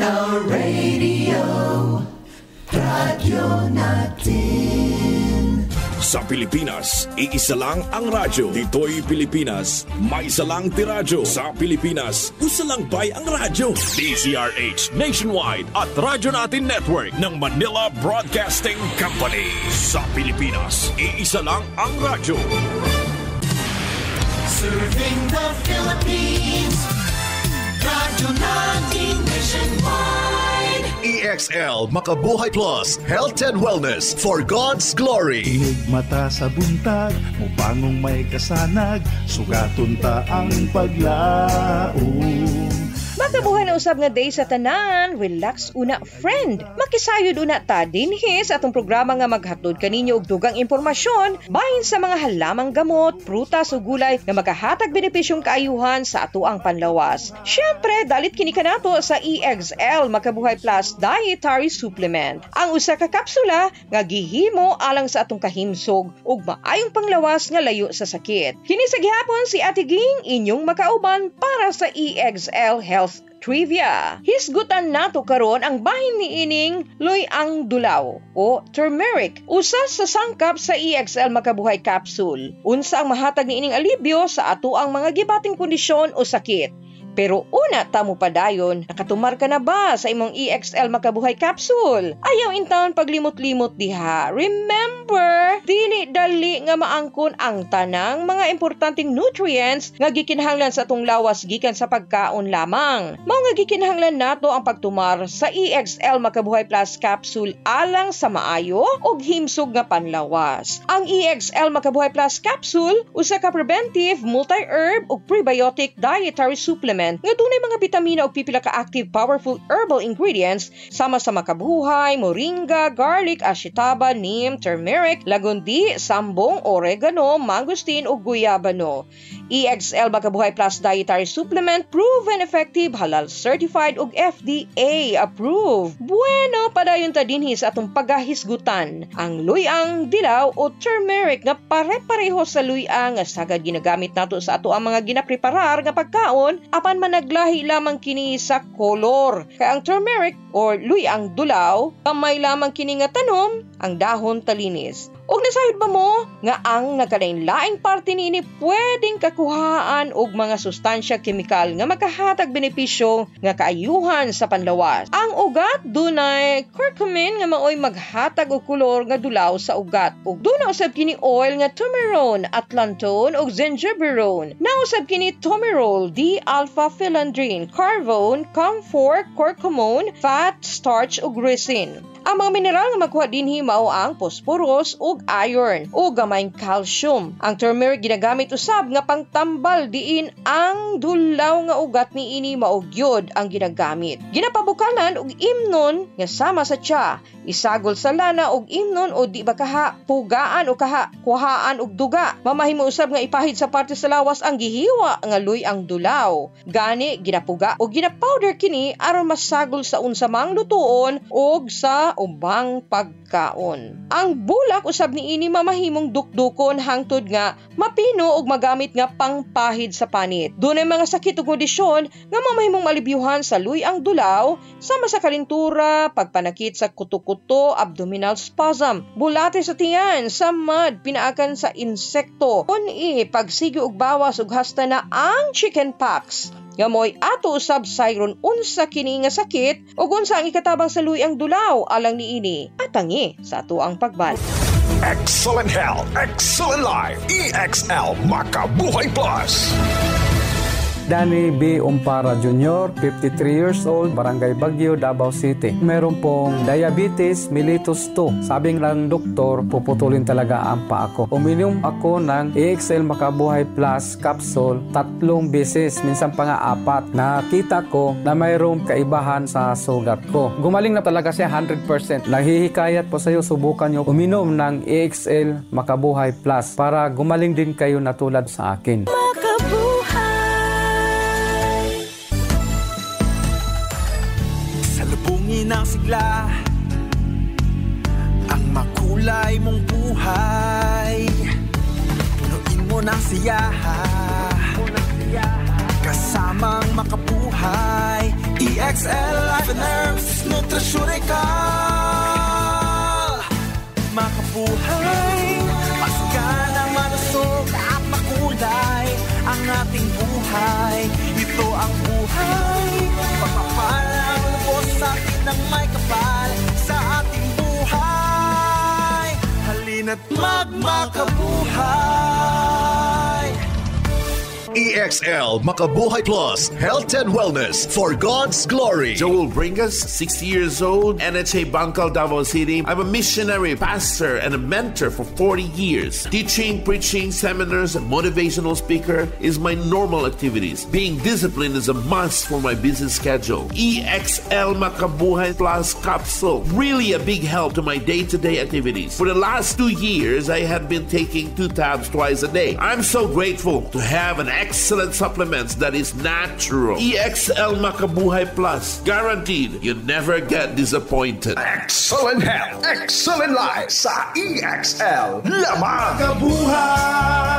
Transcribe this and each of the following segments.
our radio, radyo natin. Sa Pilipinas, iisa lang ang radyo. Dito'y Pilipinas, may isa lang tiradyo. Sa Pilipinas, isa lang bay ang radyo. DZRH Nationwide at Radyo Natin Network ng Manila Broadcasting Company. Sa Pilipinas, iisa lang ang radyo. Serving the Philippines, Radyo Natin Nationwide. EXL Makabuhay Plus, Health and Wellness for God's Glory. Tinig mata sa buntag, mupangong may kasanag, sugaton ta ang paglaom. Makabuhay na usab nga day sa tanan, relax una friend. Makisayod una ta dinhi sa atong programa nga maghatod kaninyo og dugang impormasyon bahin sa mga halamang gamot, prutas ug gulay nga makahatag benepisyong kaayuhan sa atoang panlawas. Syempre, dalit kini kanato sa EXL Makabuhay Plus Dietary Supplement. Ang usa ka kapsula nga gihimo alang sa atong kahimsog ug maayong panglawas nga layo sa sakit. Kini sa gihapon si Ate Ging inyong makauban para sa EXL Health Trivia. Hisgutan nato karon ang bahin ni ining luyang dulaw o turmeric, usa sa sangkap sa EXL Makabuhay Capsule. Unsa ang mahatag ni ining alibyo sa ato ang mga gibating kondisyon o sakit. Pero una tamo padayon, nakatumar ka na ba sa imong EXL Makabuhay Capsule? Ayaw intaon paglimot-limot diha. Remember, dili dali nga maangkon ang tanang mga importanteng nutrients nga gikinahanglan sa atong lawas gikan sa pagkaon lamang. Mao nga gikinahanglan nato ang pagtumar sa EXL Makabuhay Plus Capsule alang sa maayo ug himsog nga panlawas. Ang EXL Makabuhay Plus Capsule usa ka preventive, multi-herb ug prebiotic dietary supplement nga dunay mga bitamina ug pipila ka active powerful herbal ingredients sama sa makabuhay, moringa, garlic, ashitaba, neem, turmeric, lagundi, sambong, oregano, mangosteen ug guyabano. EXL Makabuhay Plus Dietary Supplement proven effective, halal certified ug FDA approved. Bueno, padayon ta dinhi sa atong pagahisgutan ang luyang dilaw o turmeric nga pare-pareho sa luyang nga sagad ginagamit nato sa ato ang mga ginapreparar nga pagkaon apan managlahi lamang kini sa kolor. Kaya ang turmeric or luyang dulaw, kamay lamang kini nga tanom, ang dahon talinis. Og nasayod ba mo nga ang nagkalain-laing parte niini pwedeng kakuhaan og mga sustansya kemikal nga makahatag benepisyo nga kaayuhan sa panlawas. Ang ugat dunay curcumin nga maoy maghatag og kolor nga dulaw sa ugat. Ug duna usab kini oil nga turmerone, atlanton ug gingerberone. Nausab kini tomerol, D-alpha-philandrine, carvone, camphor, curcumone, fat, starch ug resin. Ang mga mineral nga makuha dinhi mao ang phosphorus ug iron ug gamayng calcium. Ang turmeric ginagamit usab nga pangtambal diin ang dulaw nga ugat niini mao gyud ang ginagamit. Ginapabukalan og imnon nga sama sa tiya, isagol sa lana og imnon o di ba kaha pugaan o kaha kuhaan og duga. Mamahimo usab nga ipahid sa parte sa lawas ang gihiwa nga luyang dulaw. Gani ginapuga o ginapowder kini aron masagol sa unsa mang lutuon og sa ubang pagkaon. Ang bulak usab niini mamahimong dukdukon hangtod nga mapino og magamit nga pangpahid sa panit. Dunay mga sakit ug kondisyon nga mamahimong malibyuhan sa luyang dulaw sama sa kalintura, pagpanakit sa kuto-kuto, abdominal spasm, bulate sa tiyan, samad, pinaakan sa insekto, uni, pagsigi og bawas ug hasta na ang chicken pox. Nga mo'y ato usab sayron unsa kini nga sakit ug unsa ang ikatabang sa luyang dulaw alang niini atangi sa ato ang pagbalik. Excellent health, excellent life. EXL Makabuhay Plus. Danny B. Umpara Jr., 53 years old, Barangay Baguio, Davao City. Meron pong diabetes mellitus 2. Sabing lang doktor, puputulin talaga ang paa ko. Uminom ako ng EXL Makabuhay Plus capsule 3 beses, minsan pa nga 4. Nakita ko na mayroong kaibahan sa sugat ko. Gumaling na talaga siya 100%. Naghihikayat po sa iyo, subukan nyo uminom ng EXL Makabuhay Plus para gumaling din kayo na tulad sa akin. Ng sigla ang makulay mong buhay, punuin mo ng siya, kasamang makabuhay. EXL Life and Herbs Nutraceutical. Makabuhay, masigana, malusog at makulay ang ating buhay. Ito ang buhay, pagpapalang lubos sa atin ng may kapal sa ating buhay. Halina't magmakabuhay. EXL Makabuhay Plus, Health and Wellness for God's Glory. Joel Bringas, 60 years old, NHA Bangkal, Davao City. I'm a missionary, pastor, and a mentor for 40 years. Teaching, preaching, seminars, and motivational speaker is my normal activities. Being disciplined is a must for my busy schedule. EXL Makabuhay Plus capsule, really a big help to my day-to-day activities. For the last 2 years, I have been taking 2 tabs twice a day. I'm so grateful to have an excellent supplements that is natural. EXL Makabuhay Plus. Guaranteed, you never get disappointed. Excellent health, excellent life sa EXL. Lamang Kabuhay!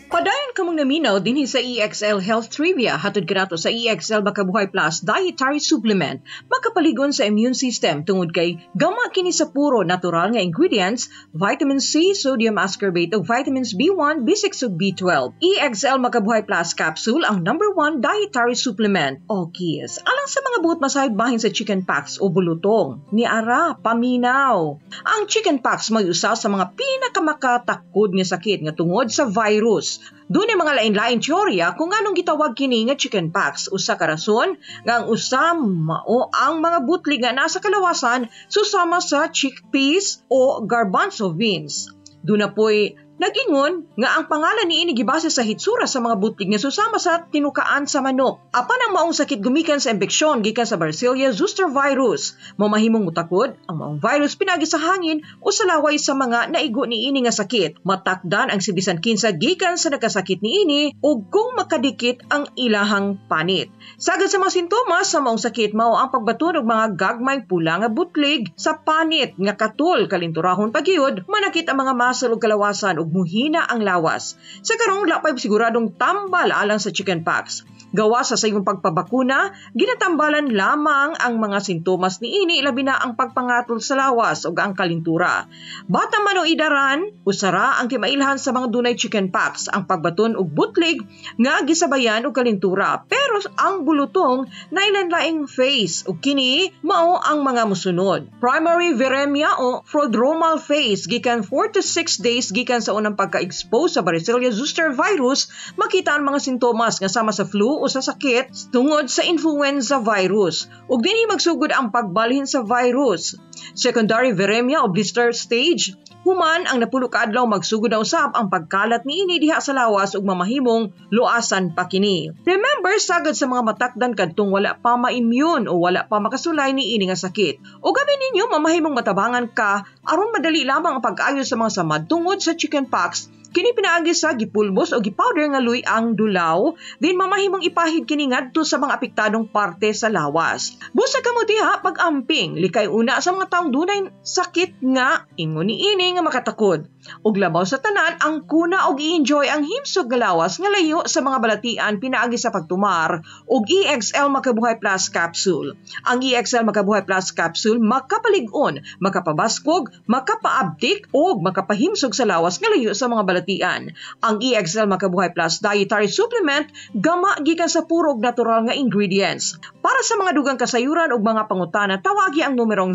Padayon kamong naminaw dinhi sa EXL Health Trivia hatod kanato sa EXL Makabuhay Plus Dietary Supplement makapaligon sa immune system tungod kay gama kini sa puro natural nga ingredients, vitamin C, sodium ascorbate ug vitamins B1, B6 ug B12. EXL Makabuhay Plus capsule ang number 1 dietary supplement. O kiss, alang sa mga buot masayod bahin sa chicken pox o bulutong. Ni ara paminaw. Ang chicken pox may usa sa mga pinakamakatakod nga sakit nga tungod sa virus. Doon ay mga lain-lain teorya kung anong gitawag kini nga chicken pox. Usa ka rason nga ang usa mao ang mga butlig nga nasa kalawasan susama sa chickpeas o garbanzo beans. Doon na po'y nagingon nga ang pangalan niini gibase sa hitsura sa mga butlig nga susama sa tinukaan sa manok. Apan ang maong sakit gumikan sa impeksyon gikan sa Bacteria zoster virus. Mamahimong mutakod ang maong virus pinagi sa hangin o sa laway sa mga naigo niini nga sakit. Matakdan ang si bisan kinsa gikan sa nakasakit niini o kung makadikit ang ilahang panit. Sagad sa mga sintomas sa maong sakit mao ang pagbaton og mga gagmay pula nga butlig sa panit nga katul kalinturahon pagyud manakit ang mga muscle ug kalawasan muhina ang lawas. Sa karong lapay siguradong tambal alang sa chickenpox. Gawa sa sayong pagpabakuna, ginatambalan lamang ang mga sintomas niini labi na ang pagpangatol sa lawas o ang kalintura. Bata man o idaran, usara ang kimailhan sa mga dunay chickenpox, ang pagbaton og butlig nga gisabayan og kalintura. Pero ang bulutong nailanlaing phase o kini mao ang mga musunod. Primary viremia o prodromal phase gikan 4 to 6 days gikan sa unang pagka-expose sa Bacteria zoster virus, makita ang mga sintomas nga sama sa flu o sa sakit tungod sa influenza virus. Ug dinhi magsugod ang pagbalhin sa virus. Secondary viremia o blister stage, human ang napulo ka adlaw magsugod na usab ang pagkalat niini diha sa lawas ug mamahimong luasan pa kini. Remember sagad sa mga matakdan kadtong wala pa ma-immune o wala pa makasulay niini nga sakit. O gabi ninyo mamahimong matabangan ka aron madali lamang ang pag-ayo sa mga samad tungod sa chickenpox. Kini pinaagi sa gipulbos o gipowder nga luy ang dulaw, din mamahimong ipahid kini ngadto sa mga apektadong parte sa lawas. Busa kamo diha pag-amping, likay una sa mga taong dunay sakit nga ingon niini nga makatakod. Og labaw sa tanan ang kuna og i-enjoy ang himsog nga lawas nga layo sa mga balatian pinaagi sa pagtumar og EXL Makabuhay Plus capsule. Ang EXL Makabuhay Plus capsule makapalig-on, makapabaskog, makapaabtik og makapahimsog sa lawas nga layo sa mga balatian. Ang EXL Makabuhay Plus Dietary Supplement gama gikan sa purog natural nga ingredients. Para sa mga dugang kasayuran ug mga pangutana, tawagi ang numerong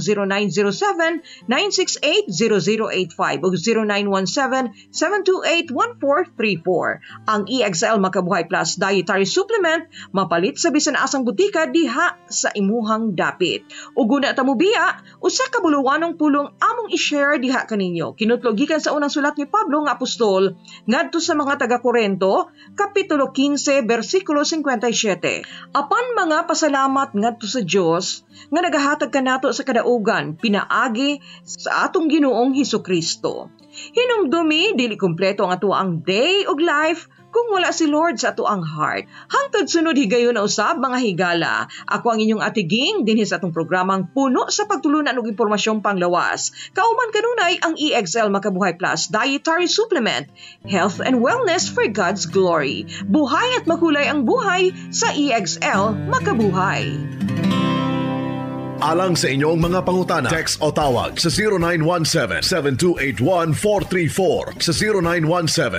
0907-968-0085 ug 0917-728-1434. Ang EXL Makabuhay Plus Dietary Supplement mapalit sa bisan asang butika diha sa imuhang dapit. Ug guna ta mo biya, usa ka buluwanong pulong among i-share diha kaninyo. Kinutlo gikan sa unang sulat ni Pablo nga apostol ngadto sa mga taga-Korinto, kapitulo 15, bersikulo 57. Apan mga pasalamat ngadto sa Dios nga nagahatag kanato sa kadaugan pinaagi sa atong Ginoong Hesukristo. Hinumdumi dili kumpleto ang atuang day ug life kung wala si Lord sa ato ang heart. Hangtod sunod higayon na usab mga higala. Ako ang inyong atiging dinhi sa atong programang puno sa pagtulunan og impormasyong panglawas. Kauman kanunay ang EXL Makabuhay Plus Dietary Supplement, Health and Wellness for God's Glory. Buhay at makulay ang buhay sa EXL Makabuhay. Alang sa inyong mga pangutana, text o tawag sa 0917-7281-434, sa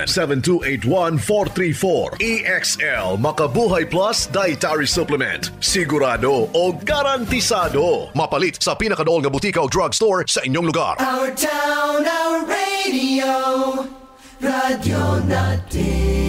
0917-7281-434. EXL Makabuhay Plus Dietary Supplement. Sigurado o garantisado. Mapalit sa pinakadool nga butika o drugstore sa inyong lugar. Our town, our radio, radyo natin.